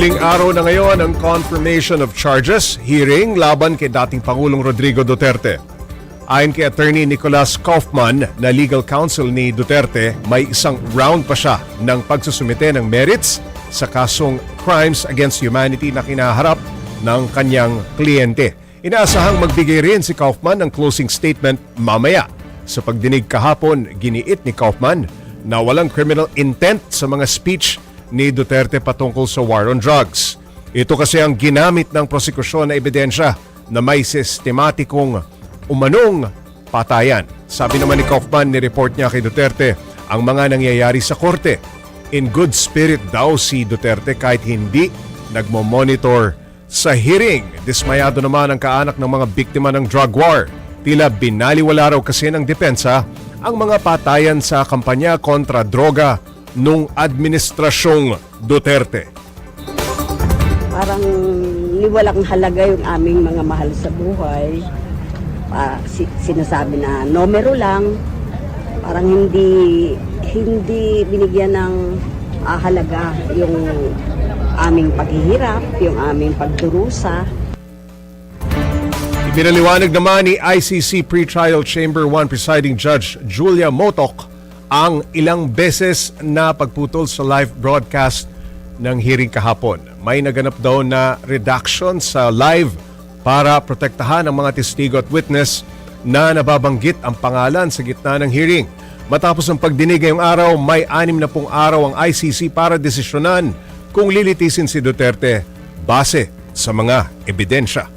Huling araw na ngayon ang confirmation of charges hearing laban kay dating Pangulong Rodrigo Duterte. Ayon kay Attorney Nicholas Kaufman na legal counsel ni Duterte, may isang round pa siya ng pagsusumite ng merits sa kasong crimes against humanity na kinaharap ng kanyang kliyente. Inaasahang magbigay rin si Kaufman ng closing statement mamaya. Sa pagdinig kahapon, giniit ni Kaufman na walang criminal intent sa mga speech ni Duterte patungkol sa war on drugs. Ito kasi ang ginamit ng prosekusyon na ebidensya na may sistematikong umanong patayan. Sabi naman ni Kaufman, ni-report niya kay Duterte ang mga nangyayari sa korte. In good spirit daw si Duterte kahit hindi nagmo-monitor sa hearing. Dismayado naman ang kaanak ng mga biktima ng drug war. Tila binaliwala raw kasi ng depensa ang mga patayan sa kampanya kontra droga nung administrasyong Duterte. Parang niwalang halaga yung aming mga mahal sa buhay. Sinasabi na numero lang, parang hindi binigyan ng halaga yung aming paghihirap, yung aming pagdurusa. Ibinaliwanag naman ni ICC Pretrial Chamber 1 Presiding Judge Julia Motok ang ilang beses na pagputol sa live broadcast ng hearing kahapon. May naganap daw na reduction sa live para protektahan ang mga testigo at witness na nababanggit ang pangalan sa gitna ng hearing. Matapos ang pagdinig ngayong araw, may 60 araw ang ICC para desisyonan kung lilitisin si Duterte base sa mga ebidensya.